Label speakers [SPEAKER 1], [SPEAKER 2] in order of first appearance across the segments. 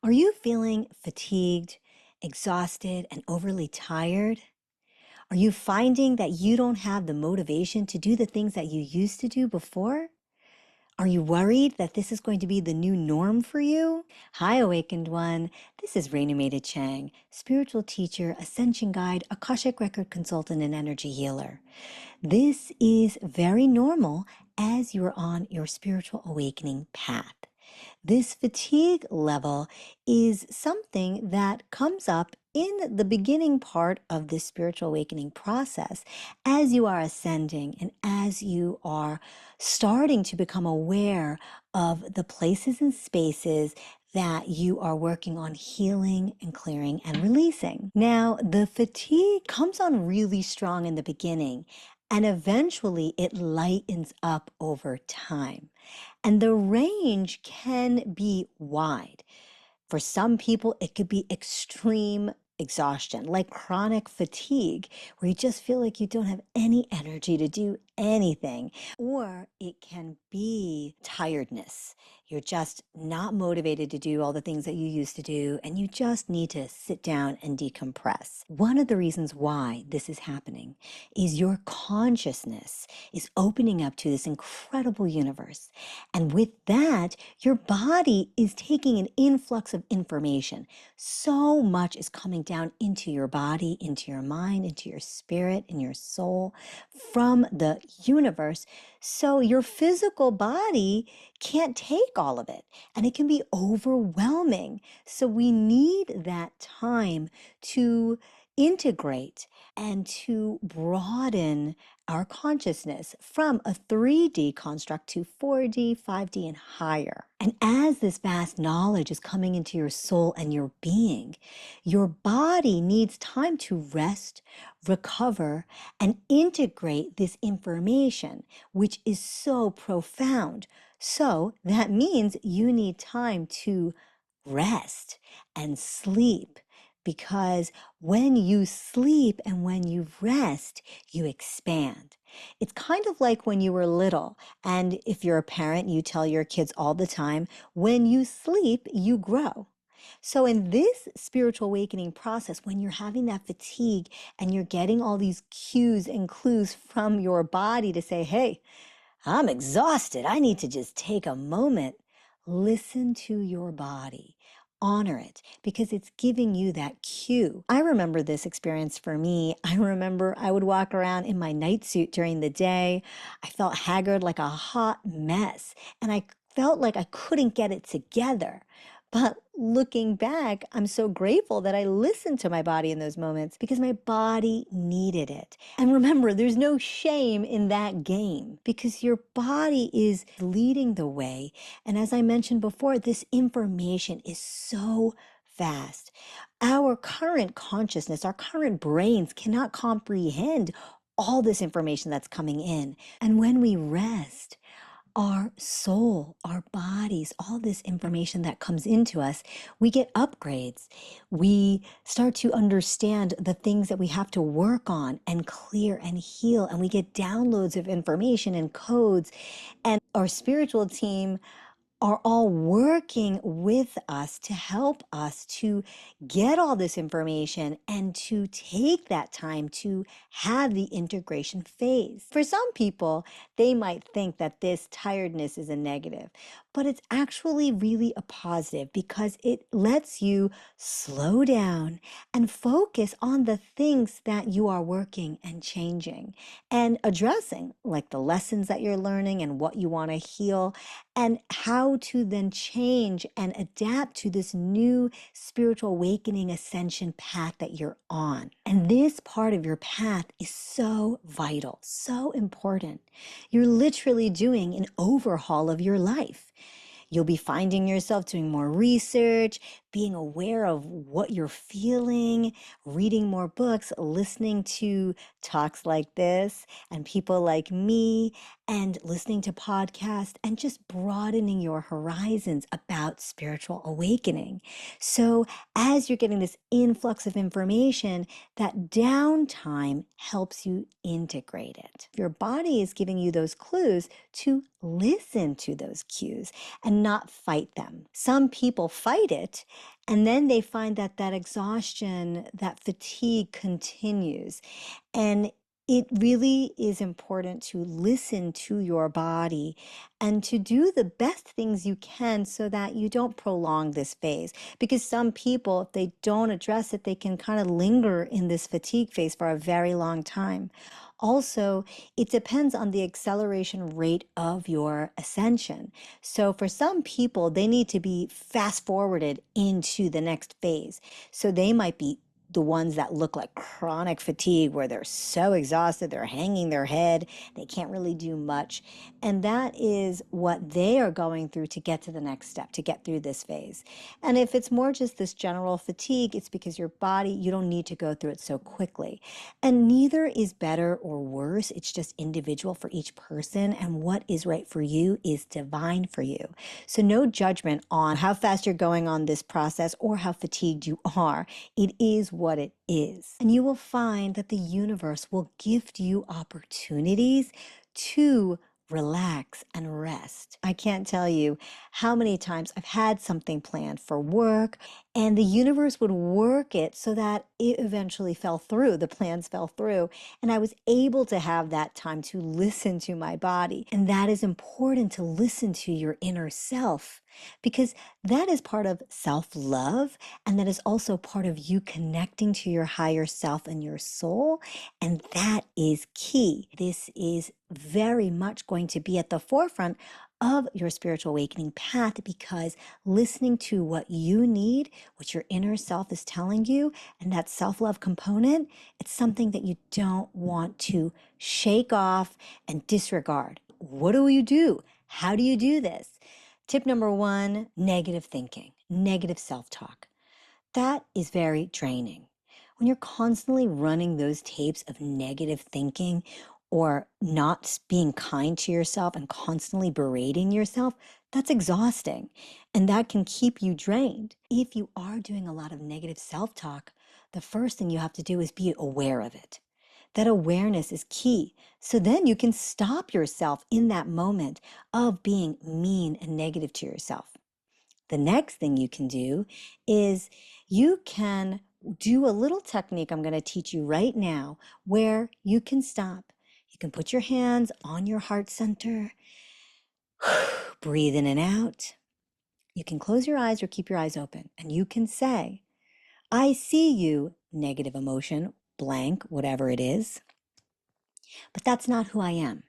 [SPEAKER 1] Are you feeling fatigued, exhausted, and overly tired? Are you finding that you don't have the motivation to do the things that you used to do before? Are you worried that this is going to be the new norm for you? Hi, Awakened One. This is Raina Maida Chang, spiritual teacher, ascension guide, Akashic record consultant, and energy healer. This is very normal as you're on your spiritual awakening path. This fatigue level is something that comes up in the beginning part of this spiritual awakening process as you are ascending and as you are starting to become aware of the places and spaces that you are working on healing and clearing and releasing. Now, the fatigue comes on really strong in the beginning, and eventually it lightens up over time. And the range can be wide. For some people, it could be extreme exhaustion, like chronic fatigue, where you just feel like you don't have any energy to do anything. Or it can be tiredness. You're just not motivated to do all the things that you used to do, and you just need to sit down and decompress. One of the reasons why this is happening is your consciousness is opening up to this incredible universe. And with that, your body is taking an influx of information. So much is coming down into your body, into your mind, into your spirit, in your soul from the universe. So your physical body can't take all of it, and it can be overwhelming. So we need that time to integrate and to broaden our consciousness from a 3D construct to 4D, 5D, and higher. And as this vast knowledge is coming into your soul and your being, your body needs time to rest, recover, and integrate this information, which is so profound. So that means you need time to rest and sleep, because when you sleep and when you rest, you expand. It's kind of like when you were little, and if you're a parent, you tell your kids all the time, when you sleep, you grow. So in this spiritual awakening process, when you're having that fatigue and you're getting all these cues and clues from your body to say, hey, I'm exhausted, I need to just take a moment. Listen to your body. Honor it, because it's giving you that cue. I remember this experience for me. I remember I would walk around in my night suit during the day. I felt haggard like a hot mess, and I felt like I couldn't get it together. But looking back, I'm so grateful that I listened to my body in those moments, because my body needed it. And remember, there's no shame in that game, because your body is leading the way. And as I mentioned before, this information is so fast. Our current consciousness, our current brains cannot comprehend all this information that's coming in. And when we rest, our soul, our bodies, all this information that comes into us, we get upgrades. We start to understand the things that we have to work on and clear and heal. And we get downloads of information and codes. And our spiritual team are all working with us to help us to get all this information and to take that time to have the integration phase. For some people, they might think that this tiredness is a negative, but it's actually really a positive, because it lets you slow down and focus on the things that you are working and changing and addressing, like the lessons that you're learning and what you want to heal, and how to then change and adapt to this new spiritual awakening ascension path that you're on. And this part of your path is so vital, so important. You're literally doing an overhaul of your life. You'll be finding yourself doing more research, being aware of what you're feeling, reading more books, listening to talks like this and people like me, and listening to podcasts, and just broadening your horizons about spiritual awakening. So as you're getting this influx of information, that downtime helps you integrate it. Your body is giving you those clues to listen to those cues and not fight them. Some people fight it And then they find that that exhaustion, that fatigue continues. And it really is important to listen to your body and to do the best things you can so that you don't prolong this phase. Because some people, if they don't address it, they can kind of linger in this fatigue phase for a very long time. Also, it depends on the acceleration rate of your ascension. So for some people, they need to be fast forwarded into the next phase. So they might be the ones that look like chronic fatigue, where they're so exhausted, they're hanging their head, they can't really do much. And that is what they are going through to get to the next step, to get through this phase. And if it's more just this general fatigue, it's because your body, you don't need to go through it so quickly. And neither is better or worse. It's just individual for each person. And what is right for you is divine for you. So no judgment on how fast you're going on this process or how fatigued you are. It is what it is. And you will find that the universe will gift you opportunities to relax and rest. I can't tell you how many times I've had something planned for work and the universe would work it so that it eventually fell through. The plans fell through and I was able to have that time to listen to my body. And that is important, to listen to your inner self, because that is part of self-love, and that is also part of you connecting to your higher self and your soul. And that is key. This is very much going to be at the forefront of your spiritual awakening path, because listening to what you need, what your inner self is telling you, and that self-love component, it's something that you don't want to shake off and disregard. What do you do? How do you do this? Tip number one, negative thinking, negative self-talk. That is very draining. When you're constantly running those tapes of negative thinking or not being kind to yourself and constantly berating yourself, that's exhausting. And that can keep you drained. If you are doing a lot of negative self-talk, the first thing you have to do is be aware of it. That awareness is key. So then you can stop yourself in that moment of being mean and negative to yourself. The next thing you can do is you can do a little technique I'm going to teach you right now where you can stop. You can put your hands on your heart center, breathe in and out. You can close your eyes or keep your eyes open, and you can say, I see you, negative emotion, blank, whatever it is, but that's not who I am.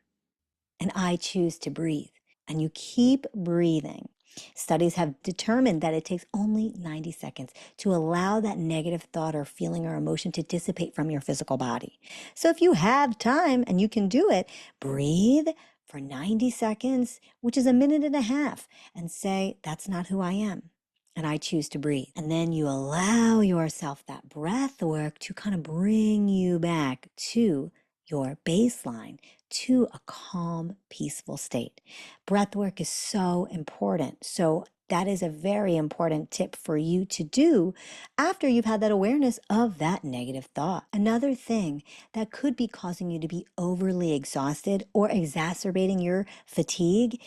[SPEAKER 1] And I choose to breathe. And you keep breathing. Studies have determined that it takes only 90 seconds to allow that negative thought or feeling or emotion to dissipate from your physical body. So if you have time and you can do it, breathe for 90 seconds, which is a minute and a half, and say, that's not who I am. And I choose to breathe. And then you allow yourself that breath work to kind of bring you back to your baseline, to a calm, peaceful state. Breath work is so important. So that is a very important tip for you to do after you've had that awareness of that negative thought. Another thing that could be causing you to be overly exhausted or exacerbating your fatigue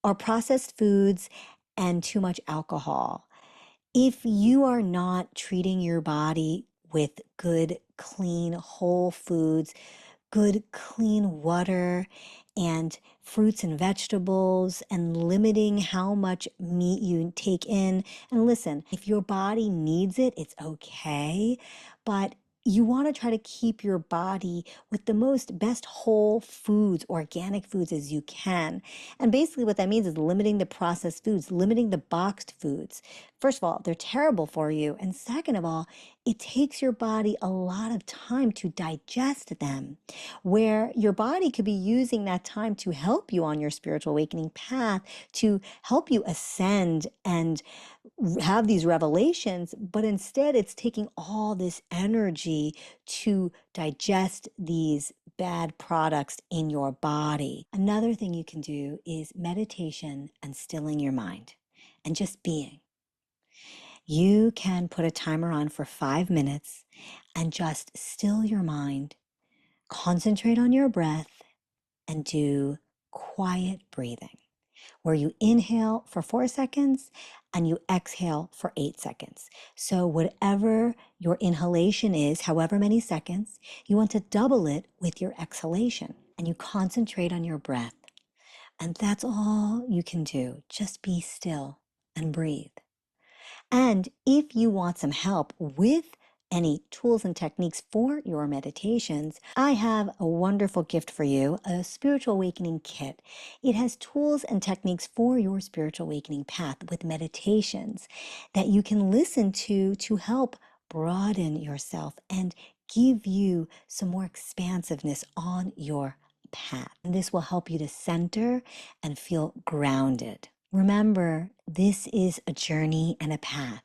[SPEAKER 1] are processed foods and too much alcohol. If you are not treating your body with good, clean, whole foods, good, clean water, and fruits and vegetables, and limiting how much meat you take in. And listen, if your body needs it, it's okay, but you want to try to keep your body with the most best whole foods, organic foods as you can. And basically what that means is limiting the processed foods, limiting the boxed foods. First of all, they're terrible for you. And second of all, it takes your body a lot of time to digest them, where your body could be using that time to help you on your spiritual awakening path, to help you ascend and have these revelations, but instead it's taking all this energy to digest these bad products in your body. Another thing you can do is meditation and stilling your mind and just being. You can put a timer on for 5 minutes and just still your mind, concentrate on your breath, and do quiet breathing, where you inhale for 4 seconds and you exhale for 8 seconds. So whatever your inhalation is, however many seconds, you want to double it with your exhalation, and you concentrate on your breath. And that's all you can do. Just be still and breathe. And if you want some help with any tools and techniques for your meditations, I have a wonderful gift for you, a spiritual awakening kit. It has tools and techniques for your spiritual awakening path with meditations that you can listen to help broaden yourself and give you some more expansiveness on your path. And this will help you to center and feel grounded. Remember, this is a journey and a path.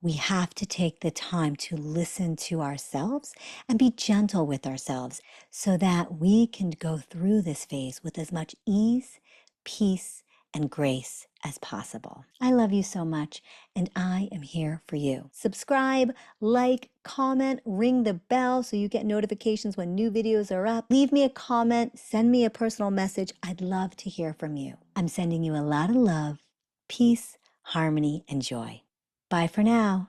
[SPEAKER 1] We have to take the time to listen to ourselves and be gentle with ourselves so that we can go through this phase with as much ease, peace, and grace as possible. I love you so much, and I am here for you. Subscribe, like, comment, ring the bell so you get notifications when new videos are up. Leave me a comment, send me a personal message. I'd love to hear from you. I'm sending you a lot of love, peace, harmony, and joy. Bye for now.